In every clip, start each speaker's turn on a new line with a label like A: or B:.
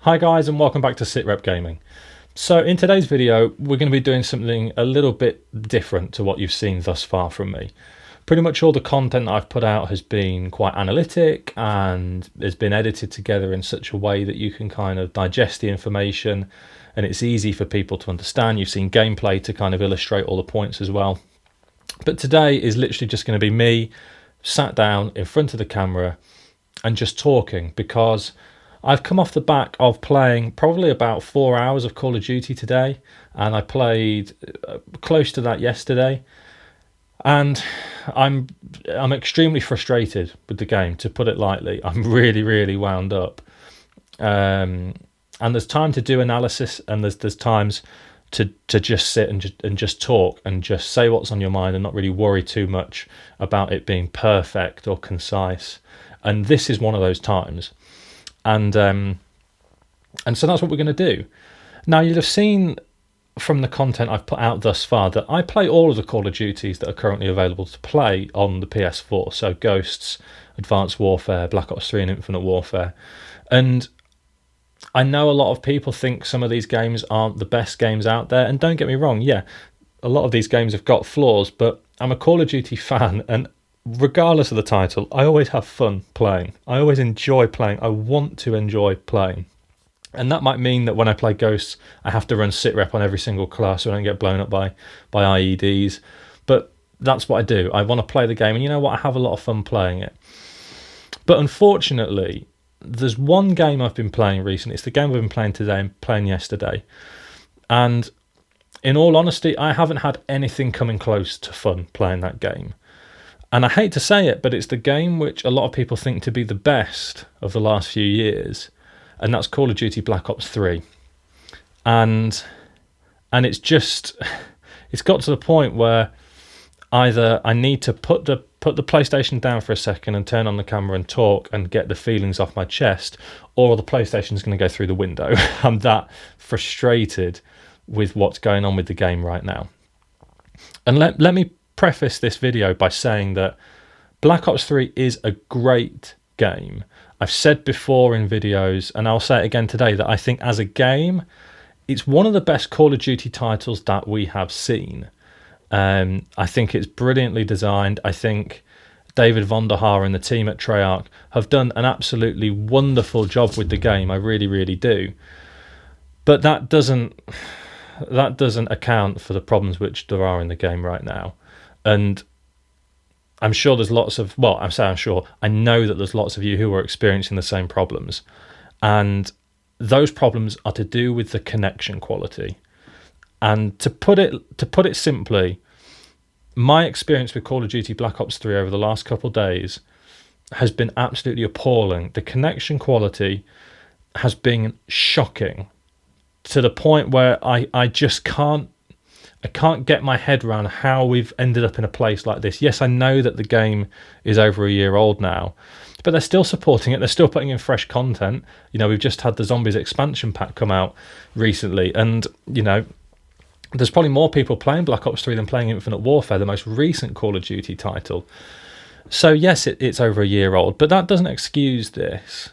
A: Hi guys, and welcome back to SitRep Gaming. So in today's video we're going to be doing something a little bit different to what you've seen thus far from me. Pretty much all the content that I've put out has been quite analytic and has been edited together in such a way that you can kind of digest the information and it's easy for people to understand. You've seen gameplay to kind of illustrate all the points as well. But today is literally just going to be me sat down in front of the camera and just talking, because I've come off the back of playing probably about 4 hours of Call of Duty today, and I played close to that yesterday, and I'm extremely frustrated with the game, to put it lightly. I'm really wound up, and there's time to do analysis, and there's times to just sit and just talk and just say what's on your mind and not really worry too much about it being perfect or concise. And this is one of those times. And so that's what we're going to do. Now, you'll have seen from the content I've put out thus far that I play all of the Call of Duties that are currently available to play on the PS4. So Ghosts, Advanced Warfare, Black Ops 3 and Infinite Warfare. And I know a lot of people think some of these games aren't the best games out there. And don't get me wrong, yeah, a lot of these games have got flaws, but I'm a Call of Duty fan, and regardless of the title, I always have fun playing. I always enjoy playing. I want to enjoy playing. And that might mean that when I play Ghosts, I have to run SitRep on every single class so I don't get blown up by IEDs. But that's what I do. I want to play the game, and you know what? I have a lot of fun playing it. But unfortunately, there's one game I've been playing recently. It's the game I've been playing today and playing yesterday. And in all honesty, I haven't had anything coming close to fun playing that game. And I hate to say it, but it's the game which a lot of people think to be the best of the last few years, and that's Call of Duty Black Ops 3. And it's got to the point where either I need to put the PlayStation down for a second and turn on the camera and talk and get the feelings off my chest, or the PlayStation's going to go through the window. I'm that frustrated with what's going on with the game right now. And let me preface this video by saying that Black Ops 3 is a great game. I've said before in videos, and I'll say it again today, that I think as a game, it's one of the best Call of Duty titles that we have seen. I think it's brilliantly designed. I think David Vonderhaar and the team at Treyarch have done an absolutely wonderful job with the game. I really do. But that doesn't account for the problems which there are in the game right now. And I'm sure there's lots of, well, I'm sure, I know that there's lots of you who are experiencing the same problems. And those problems are to do with the connection quality. And to put it simply, my experience with Call of Duty Black Ops 3 over the last couple of days has been absolutely appalling. The connection quality has been shocking, to the point where I just can't get my head around how we've ended up in a place like this. Yes, I know that the game is over a year old now, but they're still supporting it. They're still putting in fresh content. You know, we've just had the Zombies expansion pack come out recently, and, you know, there's probably more people playing Black Ops 3 than playing Infinite Warfare, the most recent Call of Duty title. So yes, it's over a year old, but that doesn't excuse this.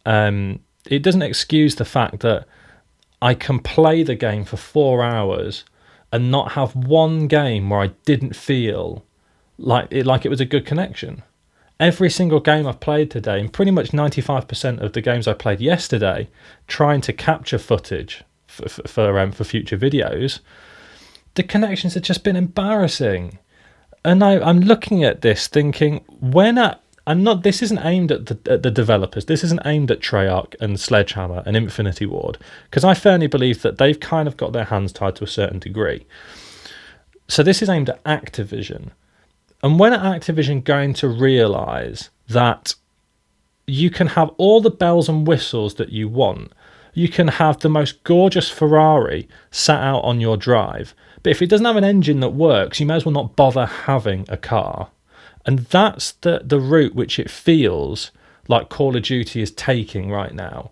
A: It doesn't excuse the fact that I can play the game for 4 hours and not have one game where I didn't feel like it was a good connection. Every single game I've played today, and pretty much 95% of the games I played yesterday, trying to capture footage for future videos, the connections have just been embarrassing. And I'm looking at this thinking, this isn't aimed at the developers. This isn't aimed at Treyarch and Sledgehammer and Infinity Ward, because I firmly believe that they've kind of got their hands tied to a certain degree. So this is aimed at Activision. And when are Activision going to realise that you can have all the bells and whistles that you want? You can have the most gorgeous Ferrari sat out on your drive, but if it doesn't have an engine that works, you may as well not bother having a car. And that's the route which it feels like Call of Duty is taking right now.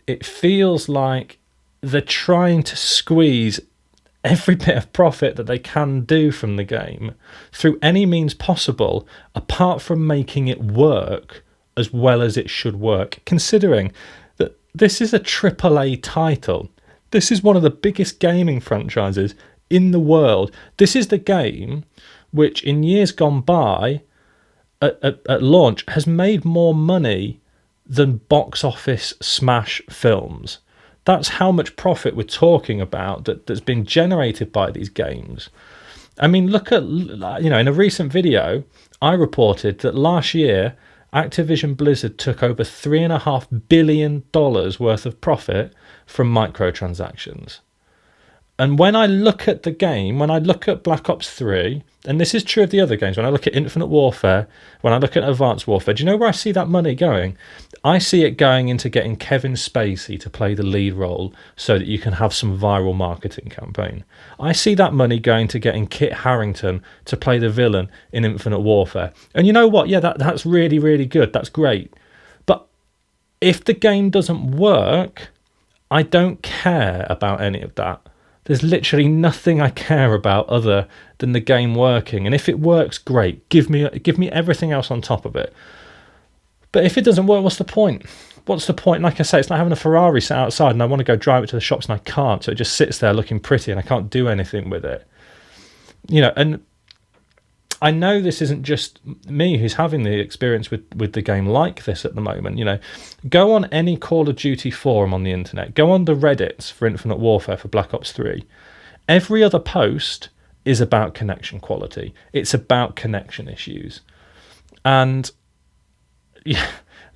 A: It feels like they're trying to squeeze every bit of profit that they can do from the game through any means possible, apart from making it work as well as it should work, considering that This is a AAA title. This is one of the biggest gaming franchises in the world. This is the game which in years gone by at launch has made more money than box office smash films. That's how much profit we're talking about that's been generated by these games. I mean, look at, in a recent video, I reported that last year, Activision Blizzard took over $3.5 billion worth of profit from microtransactions. And when I look at the game, when I look at Black Ops 3, and this is true of the other games, when I look at Infinite Warfare, when I look at Advanced Warfare, do you know where I see that money going? I see it going into getting Kevin Spacey to play the lead role so that you can have some viral marketing campaign. I see that money going to getting Kit Harington to play the villain in Infinite Warfare. And you know what? Yeah, that's really, really good. That's great. But if the game doesn't work, I don't care about any of that. There's literally nothing I care about other than the game working. And if it works, great. Give me everything else on top of it. But if it doesn't work, what's the point? What's the point? Like I say, it's like having a Ferrari sat outside and I want to go drive it to the shops and I can't. So it just sits there looking pretty and I can't do anything with it. And I know this isn't just me who's having the experience with the game like this at the moment. Go on any Call of Duty forum on the internet. Go on the Reddits for Infinite Warfare for Black Ops 3. Every other post is about connection quality. It's about connection issues. And,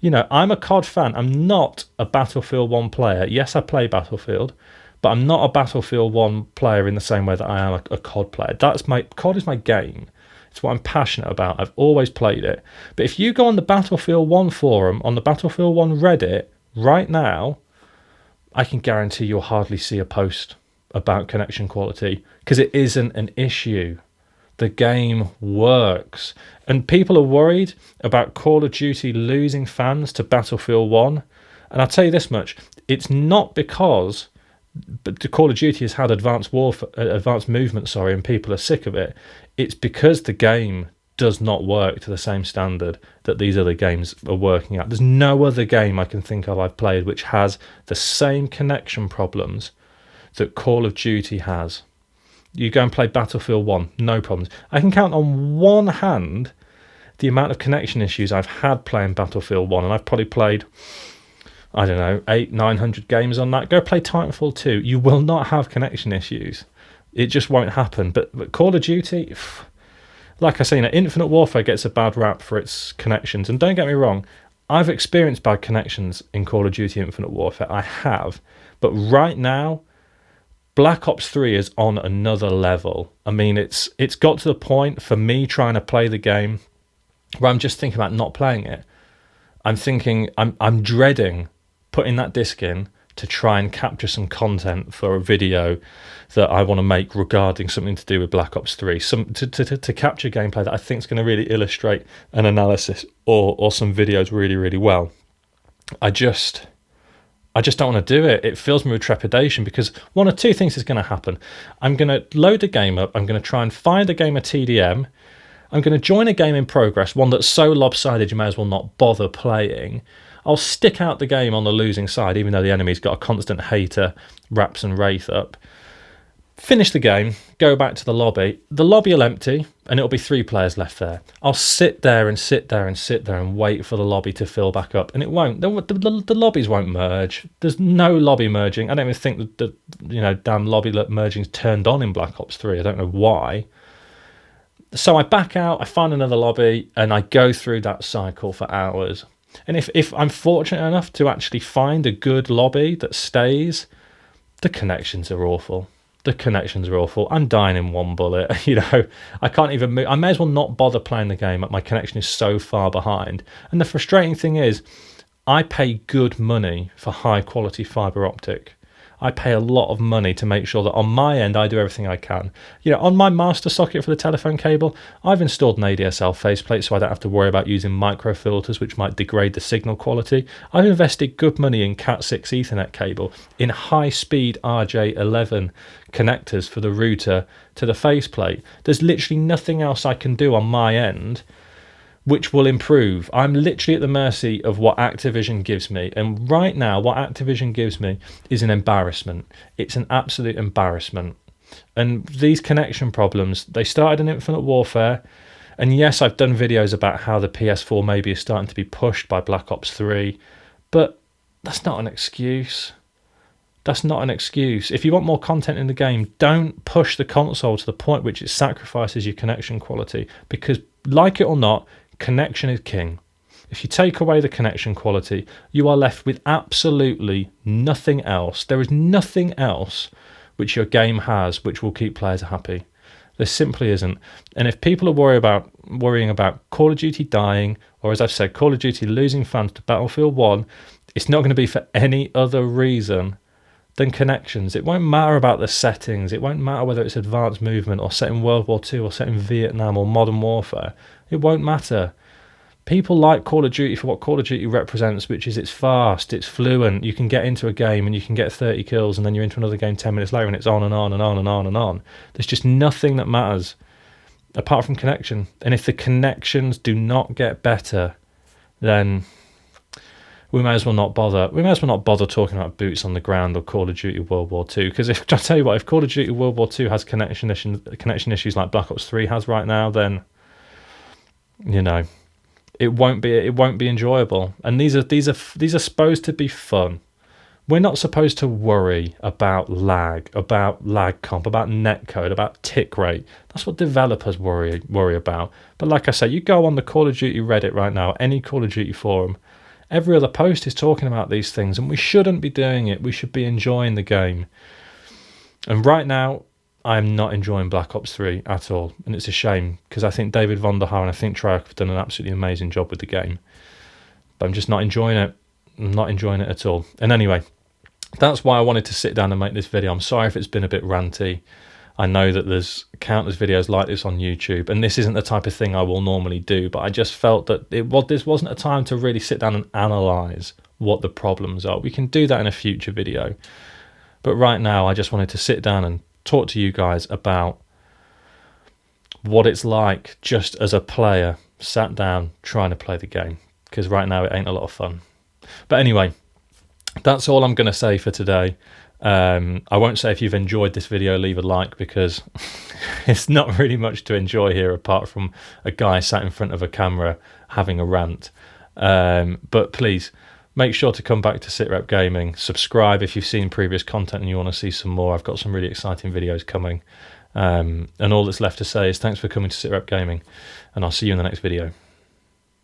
A: I'm a COD fan. I'm not a Battlefield 1 player. Yes, I play Battlefield, but I'm not a Battlefield 1 player in the same way that I am a COD player. COD is my game. It's what I'm passionate about. I've always played it. But if you go on the Battlefield 1 forum, on the Battlefield 1 Reddit, right now, I can guarantee you'll hardly see a post about connection quality because it isn't an issue. The game works. And people are worried about Call of Duty losing fans to Battlefield 1. And I'll tell you this much. It's not because the Call of Duty has had advanced movement, and people are sick of it. It's because the game does not work to the same standard that these other games are working at. There's no other game I can think of I've played which has the same connection problems that Call of Duty has. You go and play Battlefield 1, no problems. I can count on one hand the amount of connection issues I've had playing Battlefield 1, and I've probably played, 800-900 games on that. Go play Titanfall 2. You will not have connection issues. It just won't happen. But Call of Duty, like I say, Infinite Warfare gets a bad rap for its connections. And don't get me wrong, I've experienced bad connections in Call of Duty Infinite Warfare. I have. But right now, Black Ops 3 is on another level. I mean, it's got to the point for me trying to play the game where I'm just thinking about not playing it. I'm dreading putting that disc in to try and capture some content for a video that I want to make regarding something to do with Black Ops 3, to capture gameplay that I think is going to really illustrate an analysis or some videos really, really well. I just don't want to do it. It fills me with trepidation because one of two things is going to happen. I'm going to load a game up. I'm going to try and find a game of TDM. I'm going to join a game in progress, one that's so lopsided you may as well not bother playing. I'll stick out the game on the losing side, even though the enemy's got a constant hater, Raps and Wraith up. Finish the game, go back to the lobby. The lobby will empty, and it'll be 3 players left there. I'll sit there and wait for the lobby to fill back up, and it won't. The lobbies won't merge. There's no lobby merging. I don't even think that damn lobby merging's turned on in Black Ops 3. I don't know why. So I back out, I find another lobby, and I go through that cycle for hours. And if I'm fortunate enough to actually find a good lobby that stays, the connections are awful. I'm dying in one bullet. I can't even move. I may as well not bother playing the game. My connection is so far behind. And the frustrating thing is, I pay good money for high quality fibre optic. I pay a lot of money to make sure that on my end I do everything I can. On my master socket for the telephone cable, I've installed an ADSL faceplate so I don't have to worry about using microfilters which might degrade the signal quality. I've invested good money in Cat6 Ethernet cable, in high-speed RJ11 connectors for the router to the faceplate. There's literally nothing else I can do on my end which will improve. I'm literally at the mercy of what Activision gives me. And right now, what Activision gives me is an embarrassment. It's an absolute embarrassment. And these connection problems, they started in Infinite Warfare. And yes, I've done videos about how the PS4 maybe is starting to be pushed by Black Ops 3. But that's not an excuse. That's not an excuse. If you want more content in the game, don't push the console to the point which it sacrifices your connection quality. Because, like it or not, connection is king. If you take away the connection quality, you are left with absolutely nothing else. There is nothing else which your game has which will keep players happy. There simply isn't. And if people are worrying about Call of Duty dying, or as I've said, Call of Duty losing fans to Battlefield 1, it's not going to be for any other reason than connections. It won't matter about the settings. It won't matter whether it's advanced movement or set in World War II or set in Vietnam or Modern Warfare. It won't matter. People like Call of Duty for what Call of Duty represents, which is it's fast, it's fluent. You can get into a game and you can get 30 kills and then you're into another game 10 minutes later and it's on and on and on and on and on. There's just nothing that matters apart from connection. And if the connections do not get better, then we may as well not bother. We may as well not bother talking about boots on the ground or Call of Duty World War II. Because if I tell you what, if Call of Duty World War II has connection issues like Black Ops 3 has right now, then it won't be enjoyable. And these are supposed to be fun. We're not supposed to worry about lag comp, about netcode, about tick rate. That's what developers worry about. But like I say, you go on the Call of Duty Reddit right now, any Call of Duty forum, every other post is talking about these things, and we shouldn't be doing it. We should be enjoying the game. And right now, I'm not enjoying Black Ops 3 at all. And it's a shame, because I think David Vonderhaar and I think Treyarch have done an absolutely amazing job with the game. But I'm just not enjoying it. I'm not enjoying it at all. And anyway, that's why I wanted to sit down and make this video. I'm sorry if it's been a bit ranty. I know that there's countless videos like this on YouTube, and this isn't the type of thing I will normally do, but I just felt that this wasn't a time to really sit down and analyse what the problems are. We can do that in a future video. But right now, I just wanted to sit down and talk to you guys about what it's like just as a player sat down trying to play the game, because right now it ain't a lot of fun. But anyway, that's all I'm going to say for today. I won't say if you've enjoyed this video, leave a like, because it's not really much to enjoy here apart from a guy sat in front of a camera having a rant. But please make sure to come back to SitRep Gaming. Subscribe if you've seen previous content and you want to see some more. I've got some really exciting videos coming. And all that's left to say is thanks for coming to SitRep Gaming, and I'll see you in the next video.